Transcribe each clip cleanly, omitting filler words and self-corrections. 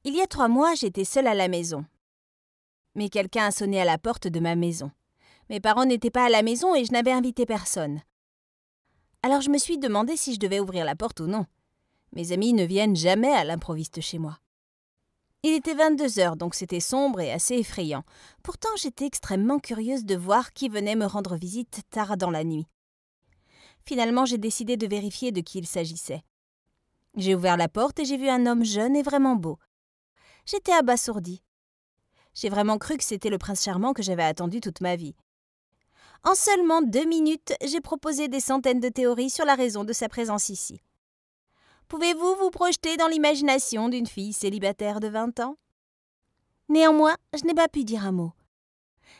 Il y a 3 mois, j'étais seule à la maison. Mais quelqu'un a sonné à la porte de ma maison. Mes parents n'étaient pas à la maison et je n'avais invité personne. Alors je me suis demandé si je devais ouvrir la porte ou non. Mes amis ne viennent jamais à l'improviste chez moi. Il était 22h, donc c'était sombre et assez effrayant. Pourtant, j'étais extrêmement curieuse de voir qui venait me rendre visite tard dans la nuit. Finalement, j'ai décidé de vérifier de qui il s'agissait. J'ai ouvert la porte et j'ai vu un homme jeune et vraiment beau. J'étais abasourdie. J'ai vraiment cru que c'était le prince charmant que j'avais attendu toute ma vie. En seulement 2 minutes, j'ai proposé des centaines de théories sur la raison de sa présence ici. Pouvez-vous vous projeter dans l'imagination d'une fille célibataire de 20 ans? Néanmoins, je n'ai pas pu dire un mot.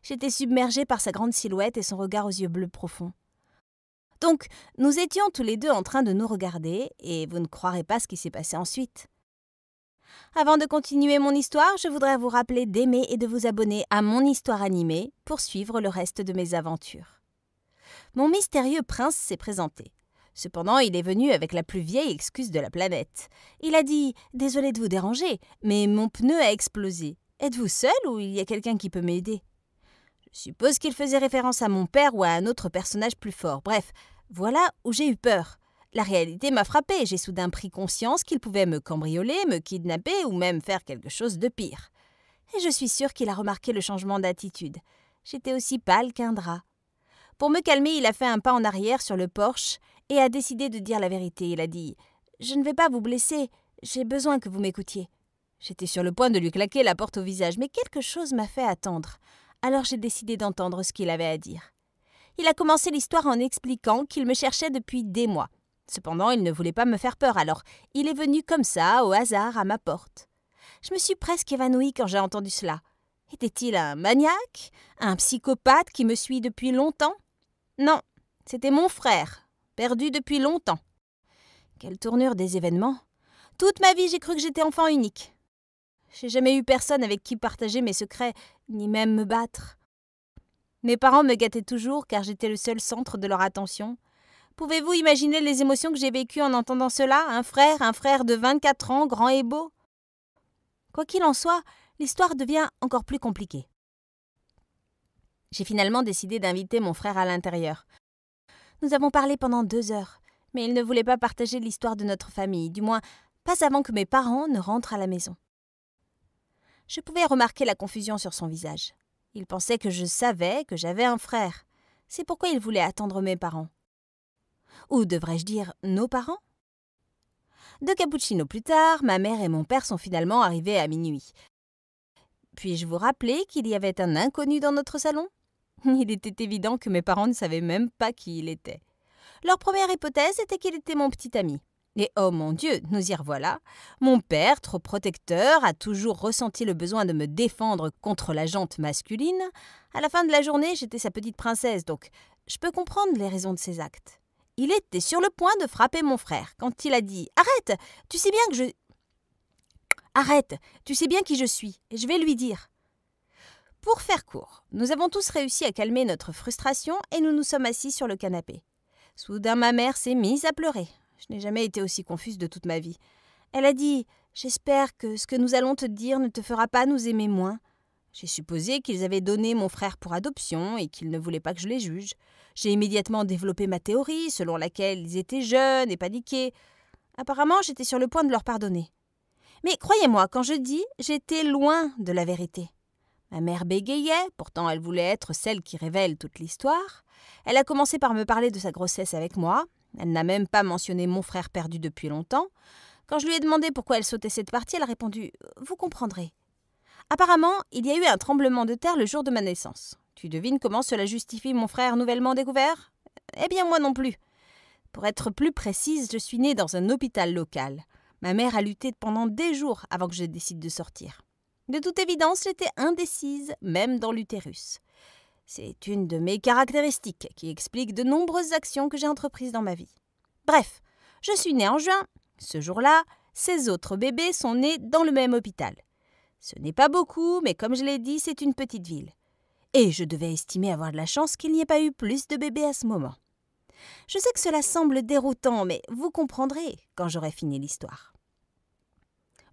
J'étais submergée par sa grande silhouette et son regard aux yeux bleus profonds. Donc, nous étions tous les deux en train de nous regarder, et vous ne croirez pas ce qui s'est passé ensuite. Avant de continuer mon histoire, je voudrais vous rappeler d'aimer et de vous abonner à mon histoire animée pour suivre le reste de mes aventures. Mon mystérieux prince s'est présenté. Cependant, il est venu avec la plus vieille excuse de la planète. Il a dit « Désolé de vous déranger, mais mon pneu a explosé. Êtes-vous seul ou il y a quelqu'un qui peut m'aider ?» Je suppose qu'il faisait référence à mon père ou à un autre personnage plus fort. Bref, voilà où j'ai eu peur. La réalité m'a frappée. J'ai soudain pris conscience qu'il pouvait me cambrioler, me kidnapper ou même faire quelque chose de pire. Et je suis sûre qu'il a remarqué le changement d'attitude. J'étais aussi pâle qu'un drap. Pour me calmer, il a fait un pas en arrière sur le porche et a décidé de dire la vérité. Il a dit « Je ne vais pas vous blesser, j'ai besoin que vous m'écoutiez. » J'étais sur le point de lui claquer la porte au visage, mais quelque chose m'a fait attendre. Alors j'ai décidé d'entendre ce qu'il avait à dire. Il a commencé l'histoire en expliquant qu'il me cherchait depuis des mois. Cependant, il ne voulait pas me faire peur, alors il est venu comme ça, au hasard, à ma porte. Je me suis presque évanouie quand j'ai entendu cela. Était-il un maniaque? Un psychopathe qui me suit depuis longtemps? Non, c'était mon frère, perdu depuis longtemps. Quelle tournure des événements! Toute ma vie, j'ai cru que j'étais enfant unique. J'ai jamais eu personne avec qui partager mes secrets, ni même me battre. Mes parents me gâtaient toujours car j'étais le seul centre de leur attention. Pouvez-vous imaginer les émotions que j'ai vécues en entendant cela? Un frère de 24 ans, grand et beau. Quoi qu'il en soit, l'histoire devient encore plus compliquée. J'ai finalement décidé d'inviter mon frère à l'intérieur. Nous avons parlé pendant 2 heures, mais il ne voulait pas partager l'histoire de notre famille, du moins pas avant que mes parents ne rentrent à la maison. Je pouvais remarquer la confusion sur son visage. Il pensait que je savais que j'avais un frère. C'est pourquoi il voulait attendre mes parents. Ou devrais-je dire nos parents? 2 cappuccinos plus tard, ma mère et mon père sont finalement arrivés à minuit. Puis-je vous rappeler qu'il y avait un inconnu dans notre salon? Il était évident que mes parents ne savaient même pas qui il était. Leur première hypothèse était qu'il était mon petit ami. Et oh mon Dieu, nous y revoilà. Mon père, trop protecteur, a toujours ressenti le besoin de me défendre contre la jante masculine. À la fin de la journée, j'étais sa petite princesse, donc je peux comprendre les raisons de ses actes. Il était sur le point de frapper mon frère quand il a dit « Arrête, tu sais bien que je... » Arrête, tu sais bien qui je suis, et je vais lui dire. Pour faire court, nous avons tous réussi à calmer notre frustration et nous nous sommes assis sur le canapé. Soudain, ma mère s'est mise à pleurer. Je n'ai jamais été aussi confuse de toute ma vie. Elle a dit « J'espère que ce que nous allons te dire ne te fera pas nous aimer moins. » J'ai supposé qu'ils avaient donné mon frère pour adoption et qu'ils ne voulaient pas que je les juge. J'ai immédiatement développé ma théorie selon laquelle ils étaient jeunes et paniqués. Apparemment, j'étais sur le point de leur pardonner. Mais croyez-moi, quand je dis, j'étais loin de la vérité. Ma mère bégayait, pourtant elle voulait être celle qui révèle toute l'histoire. Elle a commencé par me parler de sa grossesse avec moi. Elle n'a même pas mentionné mon frère perdu depuis longtemps. Quand je lui ai demandé pourquoi elle sautait cette partie, elle a répondu « Vous comprendrez ». Apparemment, il y a eu un tremblement de terre le jour de ma naissance. Tu devines comment cela justifie mon frère nouvellement découvert? Eh bien, moi non plus. Pour être plus précise, je suis née dans un hôpital local. Ma mère a lutté pendant des jours avant que je décide de sortir. De toute évidence, j'étais indécise, même dans l'utérus. C'est une de mes caractéristiques qui explique de nombreuses actions que j'ai entreprises dans ma vie. Bref, je suis née en juin. Ce jour-là, 16 autres bébés sont nés dans le même hôpital. Ce n'est pas beaucoup, mais comme je l'ai dit, c'est une petite ville. Et je devais estimer avoir de la chance qu'il n'y ait pas eu plus de bébés à ce moment. Je sais que cela semble déroutant, mais vous comprendrez quand j'aurai fini l'histoire.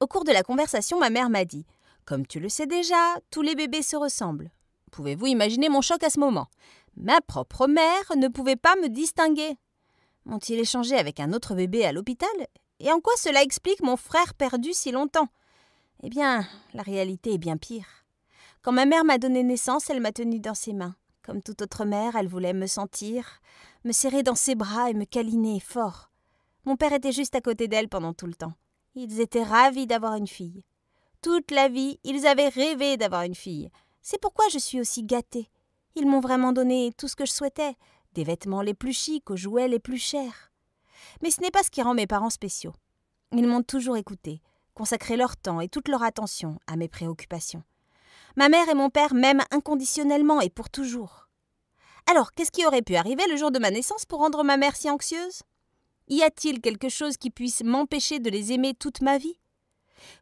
Au cours de la conversation, ma mère m'a dit « Comme tu le sais déjà, tous les bébés se ressemblent. » Pouvez-vous imaginer mon choc à ce moment? Ma propre mère ne pouvait pas me distinguer. M'ont-ils échangé avec un autre bébé à l'hôpital? Et en quoi cela explique mon frère perdu si longtemps? Eh bien, la réalité est bien pire. Quand ma mère m'a donné naissance, elle m'a tenue dans ses mains. Comme toute autre mère, elle voulait me sentir, me serrer dans ses bras et me câliner fort. Mon père était juste à côté d'elle pendant tout le temps. Ils étaient ravis d'avoir une fille. Toute la vie, ils avaient rêvé d'avoir une fille. C'est pourquoi je suis aussi gâtée. Ils m'ont vraiment donné tout ce que je souhaitais, des vêtements les plus chics aux jouets les plus chers. Mais ce n'est pas ce qui rend mes parents spéciaux. Ils m'ont toujours écoutée, consacré leur temps et toute leur attention à mes préoccupations. Ma mère et mon père m'aiment inconditionnellement et pour toujours. Alors, qu'est-ce qui aurait pu arriver le jour de ma naissance pour rendre ma mère si anxieuse? Y a-t-il quelque chose qui puisse m'empêcher de les aimer toute ma vie?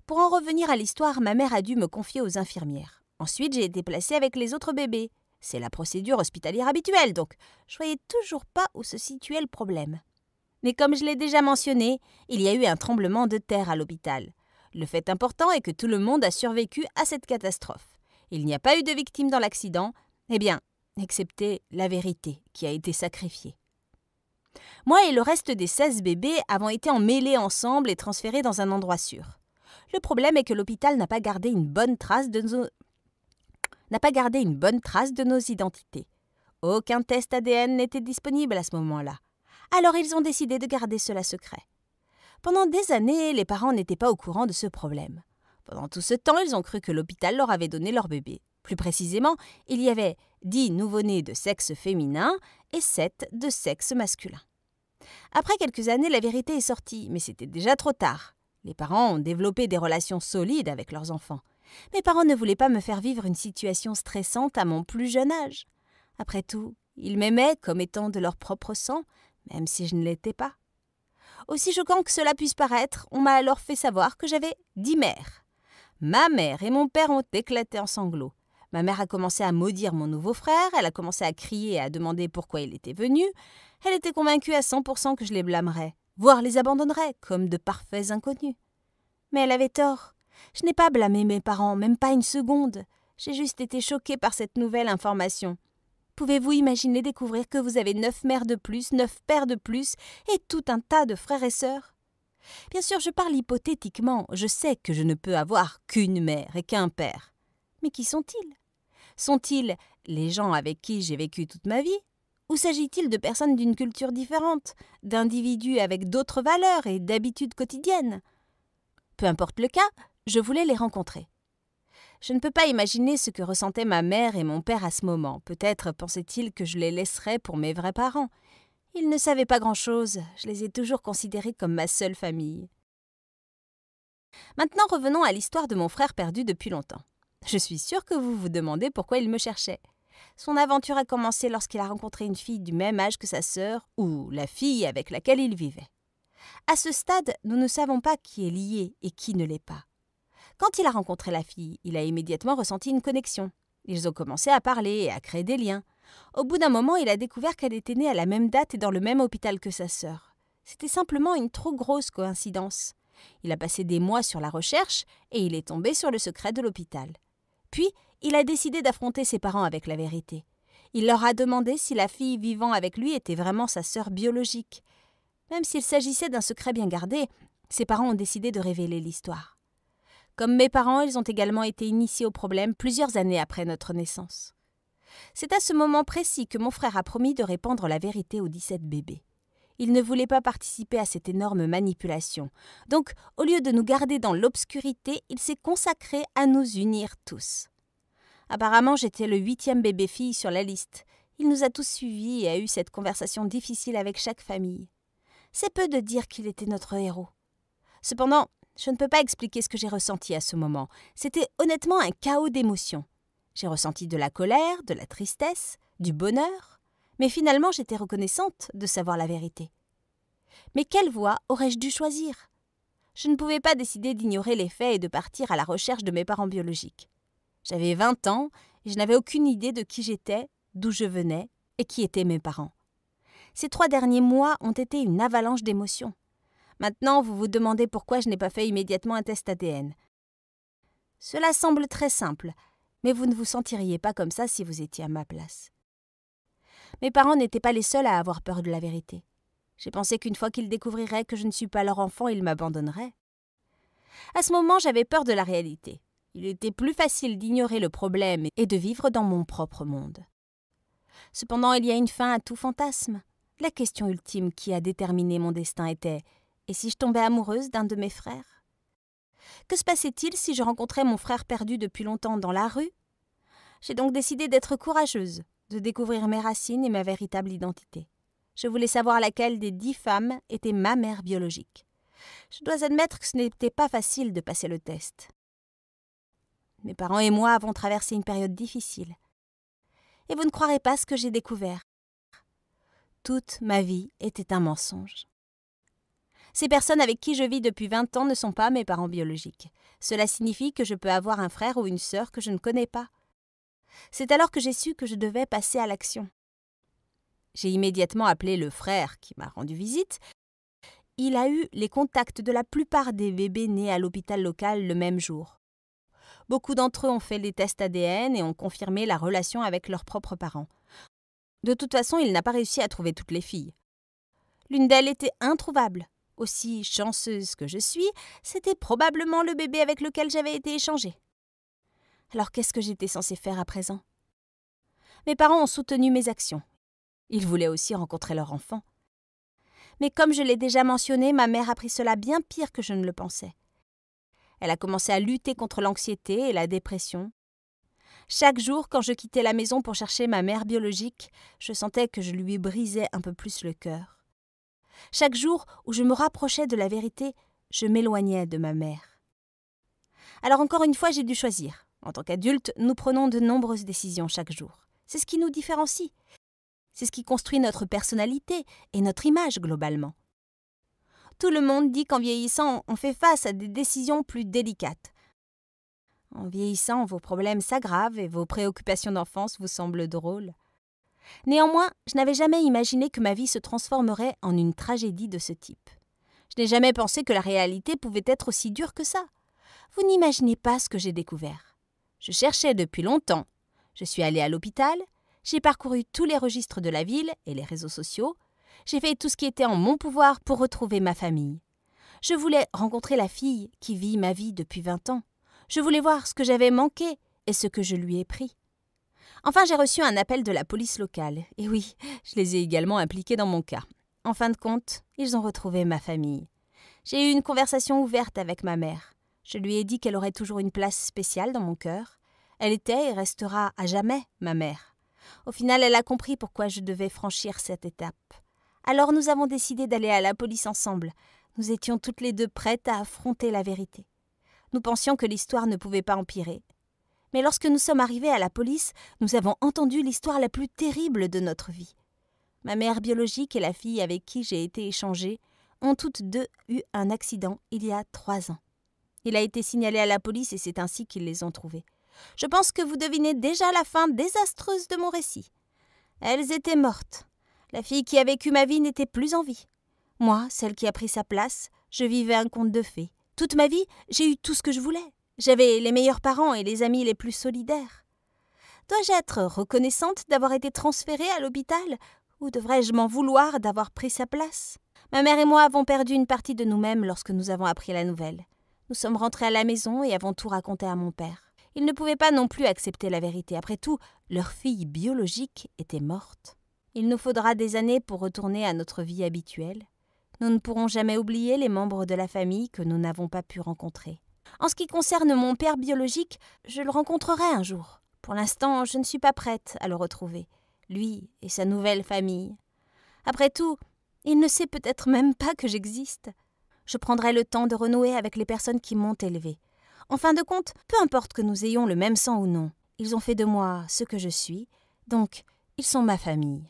Pour en revenir à l'histoire, ma mère a dû me confier aux infirmières. Ensuite, j'ai été placée avec les autres bébés. C'est la procédure hospitalière habituelle, donc je ne voyais toujours pas où se situait le problème. Mais comme je l'ai déjà mentionné, il y a eu un tremblement de terre à l'hôpital. Le fait important est que tout le monde a survécu à cette catastrophe. Il n'y a pas eu de victimes dans l'accident, eh bien, excepté la vérité qui a été sacrifiée. Moi et le reste des 16 bébés avons été emmêlés ensemble et transférés dans un endroit sûr. Le problème est que l'hôpital n'a pas gardé une bonne trace de nos identités. Aucun test ADN n'était disponible à ce moment-là. Alors ils ont décidé de garder cela secret. Pendant des années, les parents n'étaient pas au courant de ce problème. Pendant tout ce temps, ils ont cru que l'hôpital leur avait donné leur bébé. Plus précisément, il y avait 10 nouveau-nés de sexe féminin et 7 de sexe masculin. Après quelques années, la vérité est sortie, mais c'était déjà trop tard. Les parents ont développé des relations solides avec leurs enfants. Mes parents ne voulaient pas me faire vivre une situation stressante à mon plus jeune âge. Après tout, ils m'aimaient comme étant de leur propre sang, même si je ne l'étais pas. Aussi choquant que cela puisse paraître, on m'a alors fait savoir que j'avais 10 mères. Ma mère et mon père ont éclaté en sanglots. Ma mère a commencé à maudire mon nouveau frère, elle a commencé à crier et à demander pourquoi il était venu. Elle était convaincue à 100% que je les blâmerais, voire les abandonnerais, comme de parfaits inconnus. Mais elle avait tort. Je n'ai pas blâmé mes parents, même pas une seconde. J'ai juste été choquée par cette nouvelle information. Pouvez-vous imaginer découvrir que vous avez 9 mères de plus, 9 pères de plus et tout un tas de frères et sœurs? Bien sûr, je parle hypothétiquement, je sais que je ne peux avoir qu'une mère et qu'un père. Mais qui sont-ils? Sont-ils les gens avec qui j'ai vécu toute ma vie? Ou s'agit-il de personnes d'une culture différente, d'individus avec d'autres valeurs et d'habitudes quotidiennes? Peu importe le cas, je voulais les rencontrer. Je ne peux pas imaginer ce que ressentaient ma mère et mon père à ce moment. Peut-être pensaient-ils que je les laisserais pour mes vrais parents. Ils ne savaient pas grand-chose, je les ai toujours considérés comme ma seule famille. Maintenant revenons à l'histoire de mon frère perdu depuis longtemps. Je suis sûre que vous vous demandez pourquoi il me cherchait. Son aventure a commencé lorsqu'il a rencontré une fille du même âge que sa sœur ou la fille avec laquelle il vivait. À ce stade, nous ne savons pas qui est lié et qui ne l'est pas. Quand il a rencontré la fille, il a immédiatement ressenti une connexion. Ils ont commencé à parler et à créer des liens. Au bout d'un moment, il a découvert qu'elle était née à la même date et dans le même hôpital que sa sœur. C'était simplement une trop grosse coïncidence. Il a passé des mois sur la recherche et il est tombé sur le secret de l'hôpital. Puis, il a décidé d'affronter ses parents avec la vérité. Il leur a demandé si la fille vivant avec lui était vraiment sa sœur biologique. Même s'il s'agissait d'un secret bien gardé, ses parents ont décidé de révéler l'histoire. Comme mes parents, ils ont également été initiés au problème plusieurs années après notre naissance. C'est à ce moment précis que mon frère a promis de répandre la vérité aux 17 bébés. Il ne voulait pas participer à cette énorme manipulation. Donc, au lieu de nous garder dans l'obscurité, il s'est consacré à nous unir tous. Apparemment, j'étais le 8e bébé fille sur la liste. Il nous a tous suivis et a eu cette conversation difficile avec chaque famille. C'est peu de dire qu'il était notre héros. Cependant, je ne peux pas expliquer ce que j'ai ressenti à ce moment. C'était honnêtement un chaos d'émotions. J'ai ressenti de la colère, de la tristesse, du bonheur, mais finalement j'étais reconnaissante de savoir la vérité. Mais quelle voie aurais-je dû choisir? Je ne pouvais pas décider d'ignorer les faits et de partir à la recherche de mes parents biologiques. J'avais 20 ans et je n'avais aucune idée de qui j'étais, d'où je venais et qui étaient mes parents. Ces 3 derniers mois ont été une avalanche d'émotions. Maintenant, vous vous demandez pourquoi je n'ai pas fait immédiatement un test ADN. Cela semble très simple, mais vous ne vous sentiriez pas comme ça si vous étiez à ma place. Mes parents n'étaient pas les seuls à avoir peur de la vérité. J'ai pensé qu'une fois qu'ils découvriraient que je ne suis pas leur enfant, ils m'abandonneraient. À ce moment, j'avais peur de la réalité. Il était plus facile d'ignorer le problème et de vivre dans mon propre monde. Cependant, il y a une fin à tout fantasme. La question ultime qui a déterminé mon destin était « Et si je tombais amoureuse d'un de mes frères ?» Que se passait-il si je rencontrais mon frère perdu depuis longtemps dans la rue? J'ai donc décidé d'être courageuse, de découvrir mes racines et ma véritable identité. Je voulais savoir laquelle des 10 femmes était ma mère biologique. Je dois admettre que ce n'était pas facile de passer le test. Mes parents et moi avons traversé une période difficile. Et vous ne croirez pas ce que j'ai découvert. Toute ma vie était un mensonge. Ces personnes avec qui je vis depuis 20 ans ne sont pas mes parents biologiques. Cela signifie que je peux avoir un frère ou une sœur que je ne connais pas. C'est alors que j'ai su que je devais passer à l'action. J'ai immédiatement appelé le frère qui m'a rendu visite. Il a eu les contacts de la plupart des bébés nés à l'hôpital local le même jour. Beaucoup d'entre eux ont fait des tests ADN et ont confirmé la relation avec leurs propres parents. De toute façon, il n'a pas réussi à trouver toutes les filles. L'une d'elles était introuvable. Aussi chanceuse que je suis, c'était probablement le bébé avec lequel j'avais été échangée. Alors qu'est-ce que j'étais censée faire à présent? Mes parents ont soutenu mes actions. Ils voulaient aussi rencontrer leur enfant. Mais comme je l'ai déjà mentionné, ma mère a pris cela bien pire que je ne le pensais. Elle a commencé à lutter contre l'anxiété et la dépression. Chaque jour, quand je quittais la maison pour chercher ma mère biologique, je sentais que je lui brisais un peu plus le cœur. Chaque jour où je me rapprochais de la vérité, je m'éloignais de ma mère. Alors encore une fois, j'ai dû choisir. En tant qu'adulte, nous prenons de nombreuses décisions chaque jour. C'est ce qui nous différencie. C'est ce qui construit notre personnalité et notre image globalement. Tout le monde dit qu'en vieillissant, on fait face à des décisions plus délicates. En vieillissant, vos problèmes s'aggravent et vos préoccupations d'enfance vous semblent drôles. Néanmoins, je n'avais jamais imaginé que ma vie se transformerait en une tragédie de ce type. Je n'ai jamais pensé que la réalité pouvait être aussi dure que ça. Vous n'imaginez pas ce que j'ai découvert. Je cherchais depuis longtemps. Je suis allée à l'hôpital, j'ai parcouru tous les registres de la ville et les réseaux sociaux. J'ai fait tout ce qui était en mon pouvoir pour retrouver ma famille. Je voulais rencontrer la fille qui vit ma vie depuis 20 ans. Je voulais voir ce que j'avais manqué et ce que je lui ai pris. Enfin, j'ai reçu un appel de la police locale. Et oui, je les ai également impliqués dans mon cas. En fin de compte, ils ont retrouvé ma famille. J'ai eu une conversation ouverte avec ma mère. Je lui ai dit qu'elle aurait toujours une place spéciale dans mon cœur. Elle était et restera à jamais ma mère. Au final, elle a compris pourquoi je devais franchir cette étape. Alors nous avons décidé d'aller à la police ensemble. Nous étions toutes les deux prêtes à affronter la vérité. Nous pensions que l'histoire ne pouvait pas empirer. Mais lorsque nous sommes arrivés à la police, nous avons entendu l'histoire la plus terrible de notre vie. Ma mère biologique et la fille avec qui j'ai été échangée ont toutes deux eu un accident il y a 3 ans. Il a été signalé à la police et c'est ainsi qu'ils les ont trouvés. Je pense que vous devinez déjà la fin désastreuse de mon récit. Elles étaient mortes. La fille qui a vécu ma vie n'était plus en vie. Moi, celle qui a pris sa place, je vivais un conte de fées. Toute ma vie, j'ai eu tout ce que je voulais. J'avais les meilleurs parents et les amis les plus solidaires. Dois-je être reconnaissante d'avoir été transférée à l'hôpital ou devrais-je m'en vouloir d'avoir pris sa place? Ma mère et moi avons perdu une partie de nous-mêmes lorsque nous avons appris la nouvelle. Nous sommes rentrés à la maison et avons tout raconté à mon père. Il ne pouvait pas non plus accepter la vérité. Après tout, leur fille biologique était morte. Il nous faudra des années pour retourner à notre vie habituelle. Nous ne pourrons jamais oublier les membres de la famille que nous n'avons pas pu rencontrer. En ce qui concerne mon père biologique, je le rencontrerai un jour. Pour l'instant, je ne suis pas prête à le retrouver, lui et sa nouvelle famille. Après tout, il ne sait peut-être même pas que j'existe. Je prendrai le temps de renouer avec les personnes qui m'ont élevée. En fin de compte, peu importe que nous ayons le même sang ou non, ils ont fait de moi ce que je suis, donc ils sont ma famille.